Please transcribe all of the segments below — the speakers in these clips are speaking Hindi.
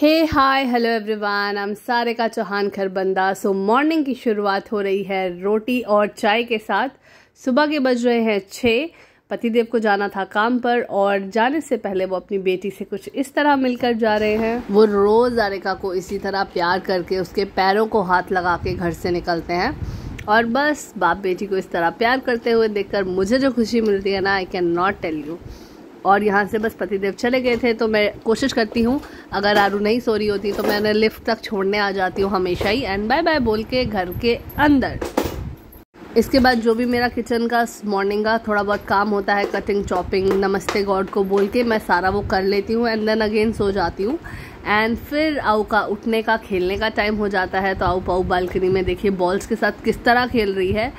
Hey hi hello everyone, I am Sarika Chauhan Kharbanda. So morning की शुरुआत हो रही है रोटी और चाय के साथ। सुबह के बज रहे हैं 6। पतिदेव को जाना था काम पर और जाने से पहले वो अपनी बेटी से कुछ इस तरह मिलकर जा रहे हैं। वो रोज सारिका को इसी तरह प्यार करके उसके पैरों को हाथ लगा के घर से निकलते हैं और बस बाप बेटी को इस तरह प्यार करते हुए देखकर मुझे जो खुशी मिलती है ना, I can not tell you. और यहाँ से बस पतिदेव चले गए थे तो मैं कोशिश करती हूँ अगर आरू नहीं सो रही होती तो मैं लिफ्ट तक छोड़ने आ जाती हूँ हमेशा ही, एंड बाय बाय बोल के घर के अंदर। इसके बाद जो भी मेरा किचन का मॉर्निंग का थोड़ा बहुत काम होता है, कटिंग चॉपिंग नमस्ते गॉड को बोल के मैं सारा वो कर लेती हूँ एंड देन अगेन सो जाती हूँ। एंड फिर आऊ का उठने का खेलने का टाइम हो जाता है तो आऊ पाऊ बालकनी में देखिए बॉल्स के साथ किस तरह खेल रही है।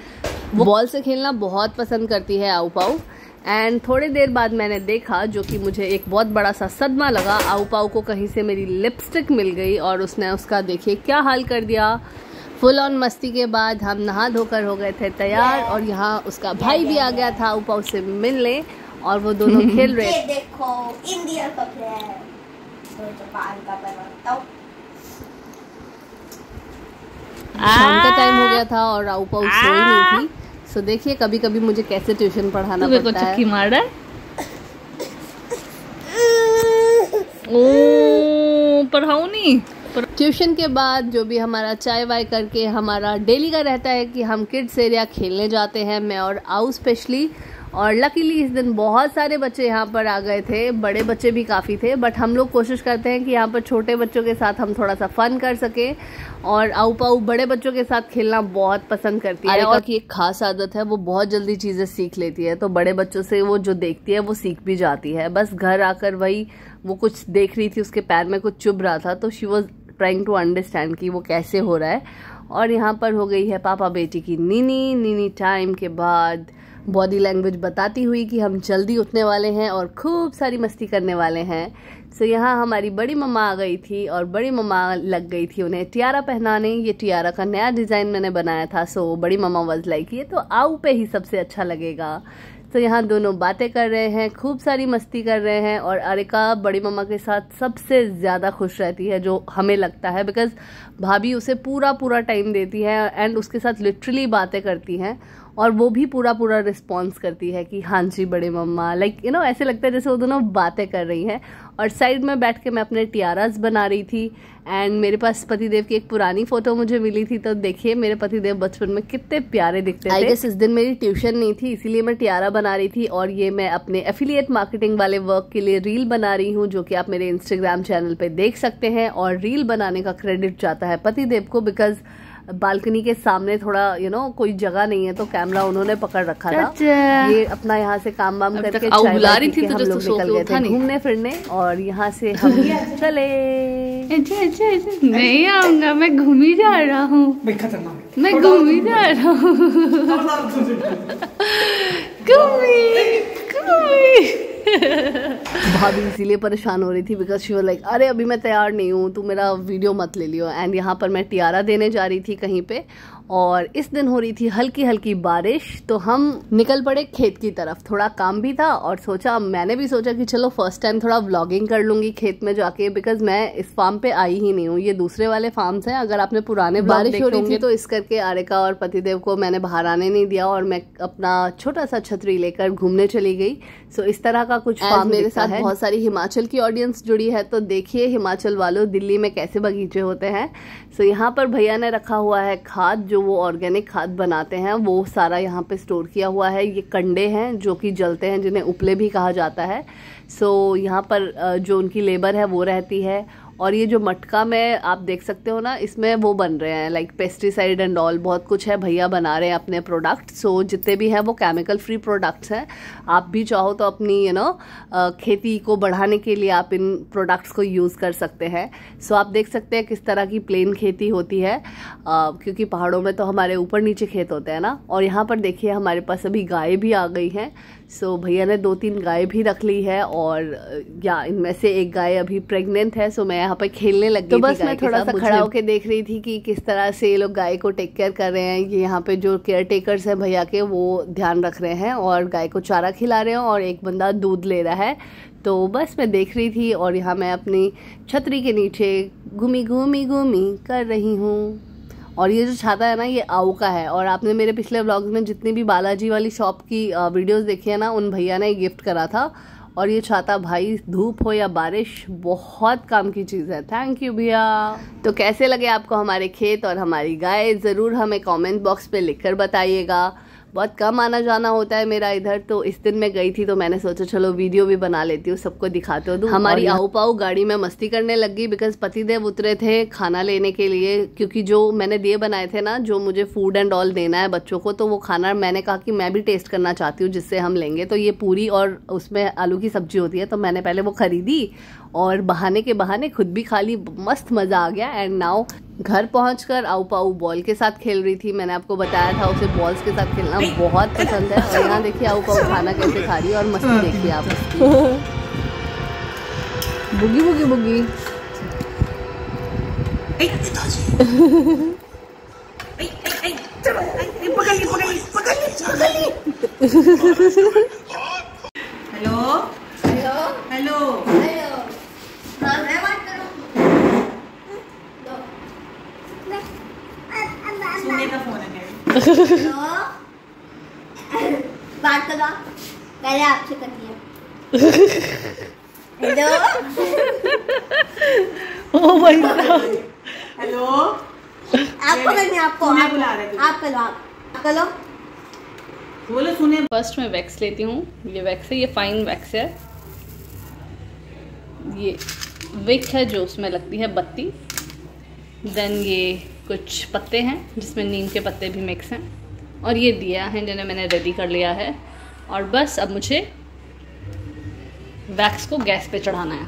वो बॉल से खेलना बहुत पसंद करती है आऊ पाऊ। एंड थोड़ी देर बाद मैंने देखा, जो कि मुझे एक बहुत बड़ा सा सदमा लगा, आऊ पाऊ को कहीं से मेरी लिपस्टिक मिल गई और उसने उसका देखिए क्या हाल कर दिया। फुल ऑन मस्ती के बाद हम नहा धोकर हो गए थे तैयार और यहाँ उसका भाई भी आ गया था आऊ पाऊ से मिलने और वो दोनों खेल रहे थे। देखो इंडिया का प्लेयर तो जापान का बनाता। शाम का टाइम हो गया था और आऊ पाऊ सोई नहीं थी। तो देखिए कभी कभी मुझे कैसे ट्यूशन पढ़ाना पड़ता है। चुटकी मार रहा है। ओ पढ़ाऊं नहीं। ट्यूशन के बाद जो भी हमारा चाय वाय करके हमारा डेली का रहता है कि हम किड्स एरिया खेलने जाते हैं, मैं और आऊ स्पेशली। और लकीली इस दिन बहुत सारे बच्चे यहाँ पर आ गए थे, बड़े बच्चे भी काफ़ी थे, बट हम लोग कोशिश करते हैं कि यहाँ पर छोटे बच्चों के साथ हम थोड़ा सा फन कर सके। और आऊ पाऊ बड़े बच्चों के साथ खेलना बहुत पसंद करती है और की एक खास आदत है, वो बहुत जल्दी चीज़ें सीख लेती है। तो बड़े बच्चों से वो जो देखती है वो सीख भी जाती है। बस घर आकर वही वो कुछ देख रही थी, उसके पैर में कुछ चुभ रहा था तो she was trying to understand कि वो कैसे हो रहा है। और यहाँ पर हो गई है पापा बेटी की नीनी टाइम के बाद बॉडी लैंग्वेज बताती हुई कि हम जल्दी उठने वाले हैं और खूब सारी मस्ती करने वाले हैं। सो यहाँ हमारी बड़ी मम्मा आ गई थी और बड़ी मम्मा लग गई थी उन्हें टियारा पहनाने। ये टियारा का नया डिज़ाइन मैंने बनाया था। सो बड़ी मम्मा वाज लाइक ये तो आऊ पे ही सबसे अच्छा लगेगा। तो यहाँ दोनों बातें कर रहे हैं, खूब सारी मस्ती कर रहे हैं और अरिका बड़ी मम्मा के साथ सबसे ज़्यादा खुश रहती है जो हमें लगता है, बिकॉज भाभी उसे पूरा टाइम देती है एंड उसके साथ लिटरली बातें करती हैं और वो भी पूरा रिस्पॉन्स करती है कि हाँ जी बड़े मम्मा, लाइक यू नो ऐसे लगता है जैसे वो दोनों बातें कर रही हैं। और साइड में बैठ के मैं अपने टियाराज बना रही थी एंड मेरे पास पतिदेव की एक पुरानी फोटो मुझे मिली थी। तो देखिए मेरे पतिदेव बचपन में कितने प्यारे दिखते थे। आई गेस इस दिन मेरी ट्यूशन नहीं थी इसीलिए मैं टियारा बना रही थी और ये मैं अपने एफिलिएट मार्केटिंग वाले वर्क के लिए रील बना रही हूँ, जो कि आप मेरे इंस्टाग्राम चैनल पे देख सकते हैं। और रील बनाने का क्रेडिट जाता है पतिदेव को, बिकॉज बालकनी के सामने थोड़ा कोई जगह नहीं है तो कैमरा उन्होंने पकड़ रखा था। ये अपना यहाँ से काम वाम करके बुला रही थी तो हम लोग निकल गए थे घूमने फिरने और यहाँ से हम चले। नहीं आऊंगा, मैं घूम ही जा रहा हूँ, मैं घूम ही जा रहा हूँ। भाभी इसीलिए परेशान हो रही थी बिकॉज शी वाज लाइक अरे अभी मैं तैयार नहीं हूँ, तू मेरा वीडियो मत ले लियो। एंड यहाँ पर मैं टियारा देने जा रही थी कहीं पे और इस दिन हो रही थी हल्की बारिश। तो हम निकल पड़े खेत की तरफ, थोड़ा काम भी था और मैंने भी सोचा कि चलो फर्स्ट टाइम थोड़ा व्लॉगिंग कर लूंगी खेत में जाके, बिकॉज मैं इस फार्म पे आई ही नहीं हूँ, ये दूसरे वाले फार्म्स हैं। अगर आपने पुराने बारिश हो रही थी तो इस करके आरिका और पतिदेव को मैंने बाहर आने नहीं दिया और मैं अपना छोटा सा छतरी लेकर घूमने चली गई। सो इस तरह का कुछ फार्म मेरे साथ बहुत सारी हिमाचल की ऑडियंस जुड़ी है तो देखिए हिमाचल वालों दिल्ली में कैसे बगीचे होते हैं। सो यहाँ पर भैया ने रखा हुआ है खाद, जो वो ऑर्गेनिक खाद बनाते हैं, वो सारा यहाँ पे स्टोर किया हुआ है। ये कंडे हैं जो कि जलते हैं, जिन्हें उपले भी कहा जाता है। सो यहाँ पर जो उनकी लेबर है वो रहती है। और ये जो मटका में आप देख सकते हो ना, इसमें वो बन रहे हैं लाइक पेस्टिसाइड एंड ऑल, बहुत कुछ है, भैया बना रहे हैं अपने प्रोडक्ट। सो जितने भी हैं वो केमिकल फ्री प्रोडक्ट्स हैं। आप भी चाहो तो अपनी खेती को बढ़ाने के लिए आप इन प्रोडक्ट्स को यूज़ कर सकते हैं। सो आप देख सकते हैं किस तरह की प्लेन खेती होती है, क्योंकि पहाड़ों में तो हमारे ऊपर नीचे खेत होते हैं ना। और यहाँ पर देखिए हमारे पास अभी गाय भी आ गई हैं। सो भैया ने 2-3 गाय भी रख ली है और या इनमें से एक गाय अभी प्रेग्नेंट है। सो मैं यहाँ पे खेलने लग गई तो बस मैं थोड़ा सा खड़ा होकर देख रही थी कि किस तरह से ये लोग गाय को टेक केयर कर रहे हैं। ये यहाँ पे जो केयर टेकर्स हैं भैया के, वो ध्यान रख रहे हैं और गाय को चारा खिला रहे हैं और एक बंदा दूध ले रहा है। तो बस मैं देख रही थी और यहाँ मैं अपनी छतरी के नीचे घूमी कर रही हूँ। और ये जो छाता है ना, ये आऊ का है। और आपने मेरे पिछले व्लॉग्स में जितनी भी बालाजी वाली शॉप की वीडियोस देखी है ना, उन भैया ने गिफ्ट करा था। और ये छाता भाई धूप हो या बारिश बहुत काम की चीज़ है। थैंक यू भैया। तो कैसे लगे आपको हमारे खेत और हमारी गाय, ज़रूर हमें कमेंट बॉक्स पे लिखकर बताइएगा। बहुत कम आना जाना होता है मेरा इधर, तो इस दिन मैं गई थी तो मैंने सोचा चलो वीडियो भी बना लेती हूँ, सबको दिखाते हो। हमारी आऊ पाऊ गाड़ी में मस्ती करने लग गई बिकॉज पतिदेव उतरे थे खाना लेने के लिए, क्योंकि जो मैंने दिए बनाए थे ना, जो मुझे फूड एंड ऑल देना है बच्चों को, तो वो खाना मैंने कहा कि मैं भी टेस्ट करना चाहती हूँ जिससे हम लेंगे। तो ये पूरी और उसमें आलू की सब्जी होती है, तो मैंने पहले वो खरीदी और बहाने के बहाने खुद भी खा ली। मस्त मज़ा आ गया। एंड नाउ घर पहुंचकर आऊ पाऊ बॉल के साथ खेल रही थी। मैंने आपको बताया था उसे बॉल्स के साथ खेलना बहुत पसंद है। और यहाँ देखिए आऊ पाऊ खाना कैसे खा रही है और मस्ती देखिए आप। Boogie boogie boogie. Hello hello hello hello. हाँ मैं बात करूँ। सोने का फोन है। हेलो बात करो, पहले आपसे करती है। Hello oh my God. Hello आपको करनी है, आपको तुम्हें बुला रहे थे। आप करो, आप करो। बोलो सुने। फर्स्ट मैं वैक्स लेती हूँ। ये वैक्स है, ये फाइन वैक्स है। ये विक है जो उसमें लगती है बत्ती। देन ये कुछ पत्ते हैं जिसमें नीम के पत्ते भी मिक्स हैं। और ये दिया है जिन्हें मैंने रेडी कर लिया है। और बस अब मुझे वैक्स को गैस पे चढ़ाना है।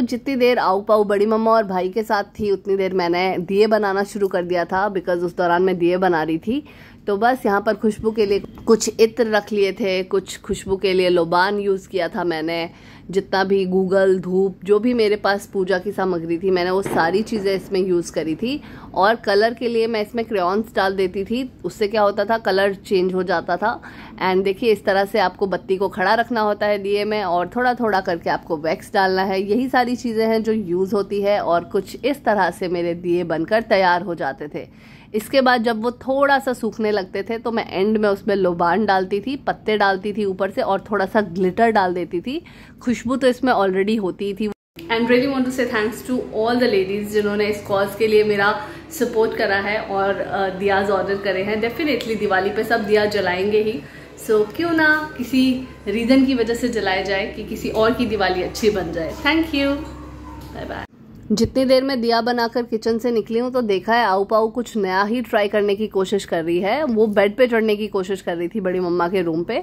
जितनी देर आऊ पाऊ बड़ी मम्मा और भाई के साथ थी, उतनी देर मैंने दिए बनाना शुरू कर दिया था बिकॉज उस दौरान मैं दिए बना रही थी। तो बस यहाँ पर खुशबू के लिए कुछ इत्र रख लिए थे, कुछ खुशबू के लिए लोबान यूज़ किया था मैंने। जितना भी गूगल धूप जो भी मेरे पास पूजा की सामग्री थी, मैंने वो सारी चीज़ें इसमें यूज़ करी थी। और कलर के लिए मैं इसमें क्रेयॉन्स डाल देती थी, उससे क्या होता था कलर चेंज हो जाता था। एंड देखिए इस तरह से आपको बत्ती को खड़ा रखना होता है दिए में और थोड़ा थोड़ा करके आपको वैक्स डालना है। यही सारी चीज़ें हैं जो यूज़ होती है। और कुछ इस तरह से मेरे दिए बनकर तैयार हो जाते थे। इसके बाद जब वो थोड़ा सा सूखने लगते थे तो मैं एंड में उसमें लोबान डालती थी, पत्ते डालती थी ऊपर से और थोड़ा सा ग्लिटर डाल देती थी। खुशबू तो इसमें ऑलरेडी होती थी। And really want to say thanks to all the ladies जिन्होंने इस कॉज के लिए मेरा सपोर्ट करा है और दियाज ऑर्डर करे हैं। डेफिनेटली दिवाली पे सब दिया जलाएंगे ही, सो क्यों ना किसी रीज़न की वजह से जलाया जाए कि किसी और की दिवाली अच्छी बन जाए। Thank you, bye bye. जितनी देर में दिया बनाकर किचन से निकली हूँ तो देखा है आऊ पाऊ कुछ नया ही ट्राई करने की कोशिश कर रही है। वो बेड पे चढ़ने की कोशिश कर रही थी बड़ी मम्मा के रूम पे।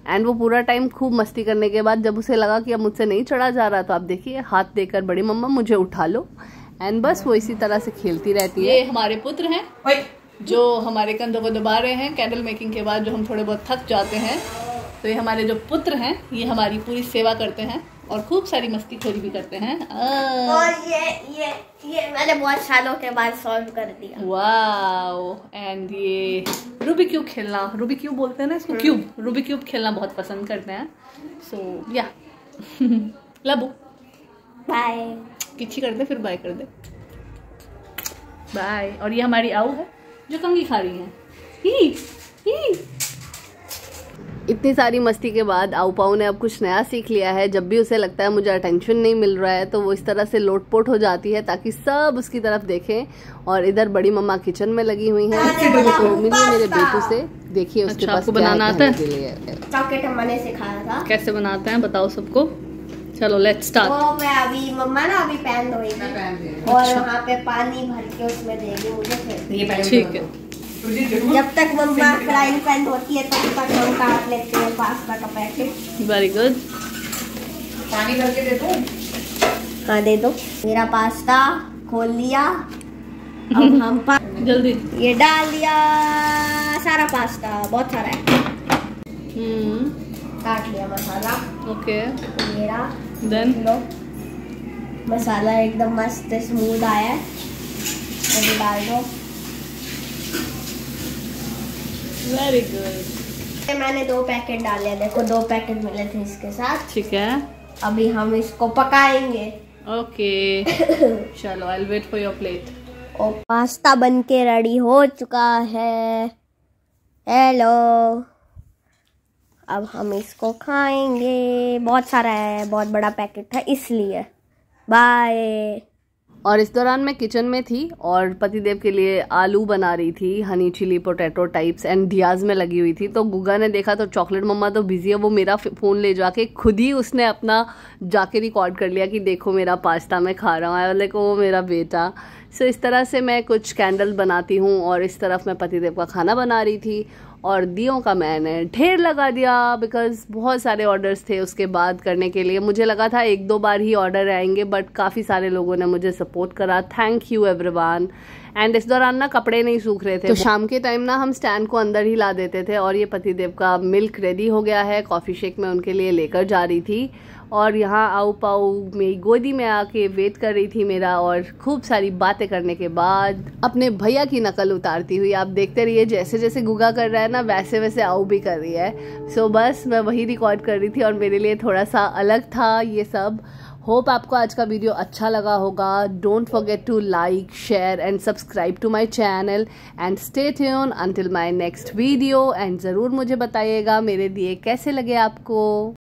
एंड वो पूरा टाइम खूब मस्ती करने के बाद जब उसे लगा कि अब मुझसे नहीं चढ़ा जा रहा, तो आप देखिए हाथ देकर बड़ी मम्मा मुझे उठा लो। एंड बस वो इसी तरह से खेलती रहती है। ये हमारे पुत्र हैं जो हमारे कंधों को दबा रहे हैं कैंडल मेकिंग के बाद, जो हम थोड़े बहुत थक जाते हैं। तो ये हमारे जो पुत्र हैं, ये हमारी पूरी सेवा करते हैं और खूब सारी मस्तीखोरी भी करते हैं। और ये मैंने बहुत सालों के बाद सॉल्व कर दिया। वाओ। एंड ये रूबी क्यूब खेलना, रूबी क्यूब बोलते हैं ना इसको, क्यूब, रूबी क्यूब खेलना बहुत पसंद करते हैं। सो या लबू बाय। किच्छी कर दे फिर बाय कर दे, बाय। और ये हमारी आऊ है जो कंघी खा रही है। ही। इतनी सारी मस्ती के बाद आऊ पाऊ ने अब कुछ नया सीख लिया है। जब भी उसे लगता है मुझे अटेंशन नहीं मिल रहा है तो वो इस तरह से लोटपोट हो जाती है ताकि सब उसकी तरफ देखें। और इधर बड़ी मम्मा किचन में लगी हुई हैं। तो मिली मेरे बेटू से, देखिए उसके पास आपको बनाना आता है? चॉकलेट मैंने सिखाया था। कैसे बनाते हैं बताओ सबको। चलो लेट्स स्टार्ट। वो मैं अभी मम्मा ना अभी पैन धोएगी और वहाँ पे पानी भर के उसमें देगी मुझे फिर। ठीक है, जब तक मम्मा फ्राइंग पैन धोती है तब तक हम काट लेते हैं पास्ता का पैकेट। Very good. पानी भर के दे दूं? हाँ दे दो। मेरा पास्ता खोल लिया। अब हम जल्दी ये डाल दिया सारा पास्ता, बहुत सारा है। काट लिया मसाला। ओके। मेरा देन लो मसाला एकदम मस्त स्मूथ आया है, अभी डाल दो। Very good. मैंने 2 पैकेट डाले, देखो 2 पैकेट मिले थे इसके साथ। ठीक है, अभी हम इसको पकाएंगे। ओके। चलो, I will wait for your plate. और पास्ता बनके रेडी हो चुका है। हेलो, अब हम इसको खाएंगे। बहुत सारा है, बहुत बड़ा पैकेट था इसलिए। बाय। और इस दौरान मैं किचन में थी और पतिदेव के लिए आलू बना रही थी, honey chilli potato types, and डियाज में लगी हुई थी। तो गुग्गा ने देखा तो चॉकलेट मम्मा तो बिजी है, वो मेरा फ़ोन ले जाके खुद ही उसने अपना जाके रिकॉर्ड कर लिया कि देखो मेरा पास्ता मैं खा रहा हूँ। आई लाइक वो मेरा बेटा। सो इस तरह से मैं कुछ कैंडल बनाती हूँ और इस तरफ मैं पतिदेव का खाना बना रही थी और दियों का मैंने ढेर लगा दिया बिकॉज़ बहुत सारे ऑर्डर्स थे उसके बाद करने के लिए। मुझे लगा था 1-2 बार ही ऑर्डर आएंगे, बट काफ़ी सारे लोगों ने मुझे सपोर्ट करा। Thank you everyone. एंड इस दौरान ना कपड़े नहीं सूख रहे थे, तो शाम के टाइम ना हम स्टैंड को अंदर ही ला देते थे। और ये पतिदेव का मिल्क रेडी हो गया है, कॉफ़ी शेक मैं उनके लिए लेकर जा रही थी और यहाँ आऊ पाऊ मेरी गोदी में आके वेट कर रही थी मेरा। और खूब सारी बातें करने के बाद अपने भैया की नकल उतारती हुई, आप देखते रहिए, जैसे जैसे गुगा कर रहा है ना वैसे वैसे आऊ भी कर रही है। सो बस मैं वही रिकॉर्ड कर रही थी और मेरे लिए थोड़ा सा अलग था ये सब। होप आपको आज का वीडियो अच्छा लगा होगा। Don't forget to like, share and subscribe to my channel and stay tune until my next video. And ज़रूर मुझे बताइएगा मेरे दिए कैसे लगे आपको।